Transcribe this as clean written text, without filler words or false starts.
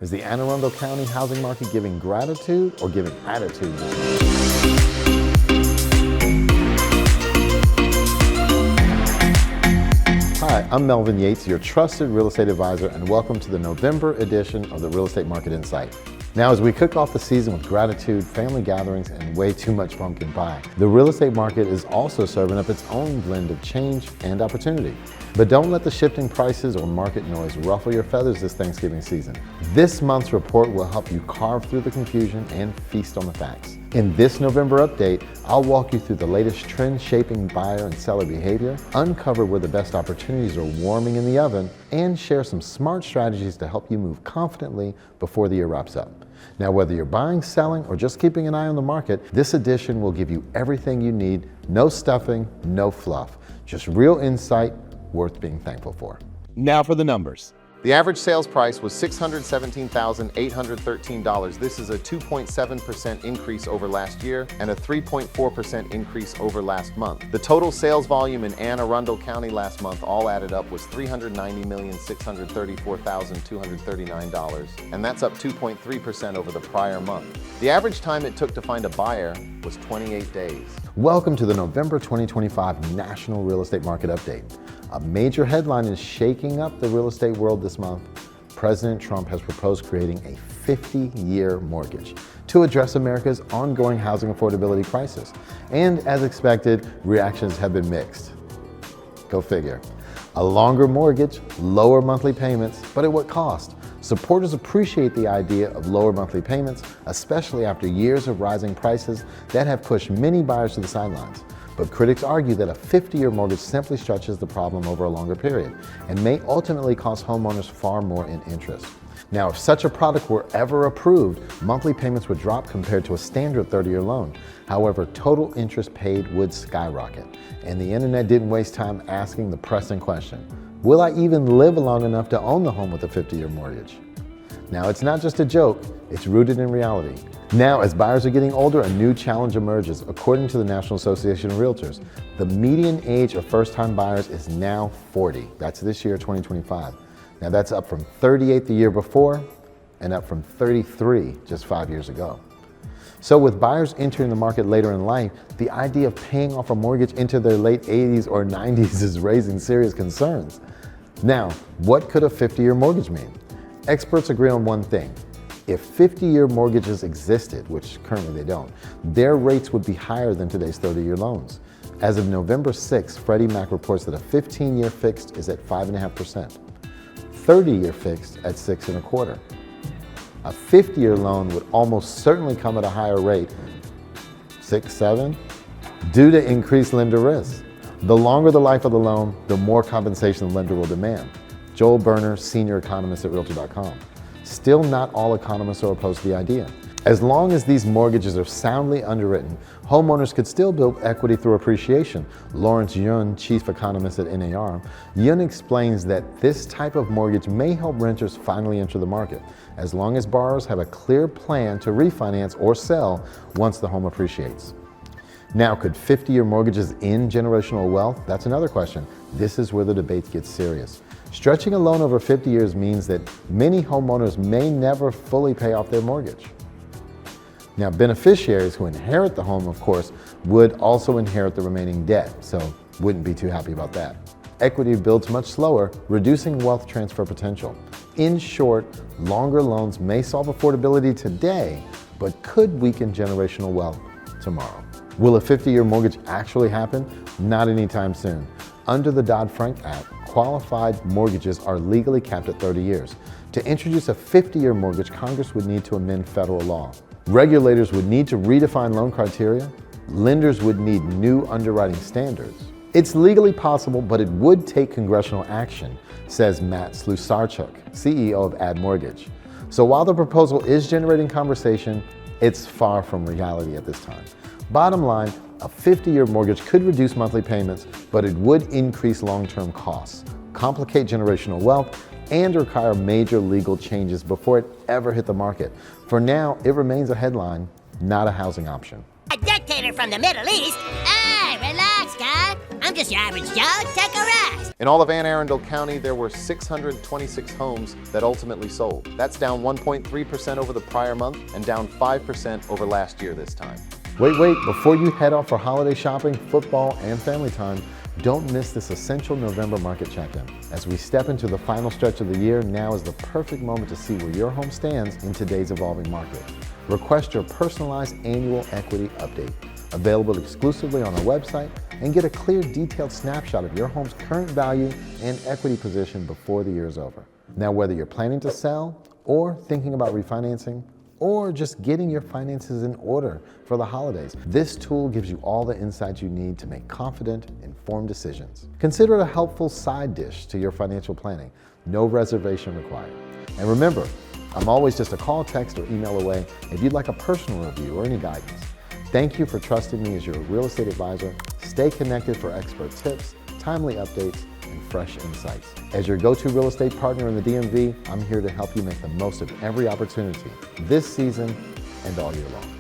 Is the Anne Arundel County housing market giving gratitude or giving attitude? Hi, I'm Melvin Yates, your trusted real estate advisor, and welcome to the November edition of the Real Estate Market Insight. Now, as we kick off the season with gratitude, family gatherings, and way too much pumpkin pie, the real estate market is also serving up its own blend of change and opportunity. But don't let the shifting prices or market noise ruffle your feathers this Thanksgiving season. This month's report will help you carve through the confusion and feast on the facts. In this November update, I'll walk you through the latest trend-shaping buyer and seller behavior, uncover where the best opportunities are warming in the oven, and share some smart strategies to help you move confidently before the year wraps up. Now, whether you're buying, selling, or just keeping an eye on the market, this edition will give you everything you need. No stuffing, no fluff, just real insight worth being thankful for. Now for the numbers. The average sales price was $617,813. This is a 2.7% increase over last year and a 3.4% increase over last month. The total sales volume in Anne Arundel County last month, all added up, was $390,634,239, and that's up 2.3% over the prior month. The average time it took to find a buyer was 28 days. Welcome to the November 2025 National Real Estate Market Update. A major headline is shaking up the real estate world this month. President Trump has proposed creating a 50-year mortgage to address America's ongoing housing affordability crisis. And as expected, reactions have been mixed. Go figure. A longer mortgage, lower monthly payments, but at what cost? Supporters appreciate the idea of lower monthly payments, especially after years of rising prices that have pushed many buyers to the sidelines. But critics argue that a 50-year mortgage simply stretches the problem over a longer period and may ultimately cost homeowners far more in interest. Now, if such a product were ever approved, monthly payments would drop compared to a standard 30-year loan. However, total interest paid would skyrocket. And the internet didn't waste time asking the pressing question: will I even live long enough to own the home with a 50-year mortgage? Now, it's not just a joke, it's rooted in reality. Now, as buyers are getting older, a new challenge emerges. According to the National Association of Realtors, the median age of first-time buyers is now 40. That's this year, 2025. Now, that's up from 38 the year before and up from 33 just 5 years ago. So with buyers entering the market later in life, the idea of paying off a mortgage into their late 80s or 90s is raising serious concerns. Now, what could a 50-year mortgage mean? Experts agree on one thing. If 50-year mortgages existed, which currently they don't, their rates would be higher than today's 30-year loans. As of November 6, Freddie Mac reports that a 15-year fixed is at 5.5%, 30-year fixed at 6.25%. A 50-year loan would almost certainly come at a higher rate, 6-7, due to increased lender risk. The longer the life of the loan, the more compensation the lender will demand. Joel Berner, senior economist at Realtor.com. Still, not all economists are opposed to the idea. As long as these mortgages are soundly underwritten, homeowners could still build equity through appreciation. Lawrence Yun, chief economist at NAR, Yun explains that this type of mortgage may help renters finally enter the market, as long as borrowers have a clear plan to refinance or sell once the home appreciates. Now, could 50-year mortgages end generational wealth? That's another question. This is where the debate gets serious. Stretching a loan over 50 years means that many homeowners may never fully pay off their mortgage. Now, beneficiaries who inherit the home, of course, would also inherit the remaining debt, so wouldn't be too happy about that. Equity builds much slower, reducing wealth transfer potential. In short, longer loans may solve affordability today, but could weaken generational wealth tomorrow. Will a 50-year mortgage actually happen? Not anytime soon. Under the Dodd-Frank Act, qualified mortgages are legally capped at 30 years. To introduce a 50-year mortgage, Congress would need to amend federal law. Regulators would need to redefine loan criteria. Lenders would need new underwriting standards. It's legally possible, but it would take congressional action, says Matt Slusarchuk, CEO of Ad Mortgage. So while the proposal is generating conversation, it's far from reality at this time. Bottom line, a 50-year mortgage could reduce monthly payments, but it would increase long-term costs, complicate generational wealth, and require major legal changes before it ever hit the market. For now, it remains a headline, not a housing option. A dictator from the Middle East? Hey, relax, guy. I'm just your average Joe. Take a rest. In all of Anne Arundel County, there were 626 homes that ultimately sold. That's down 1.3% over the prior month and down 5% over last year this time. Wait, before you head off for holiday shopping, football, and family time, don't miss this essential November market check-in. As we step into the final stretch of the year, now is the perfect moment to see where your home stands in today's evolving market. Request your personalized annual equity update, available exclusively on our website, and get a clear, detailed snapshot of your home's current value and equity position before the year is over. Now, whether you're planning to sell or thinking about refinancing, or just getting your finances in order for the holidays, this tool gives you all the insights you need to make confident, informed decisions. Consider it a helpful side dish to your financial planning. No reservation required. And remember, I'm always just a call, text, or email away if you'd like a personal review or any guidance. Thank you for trusting me as your real estate advisor. Stay connected for expert tips, timely updates, and fresh insights. As your go-to real estate partner in the DMV, I'm here to help you make the most of every opportunity this season and all year long.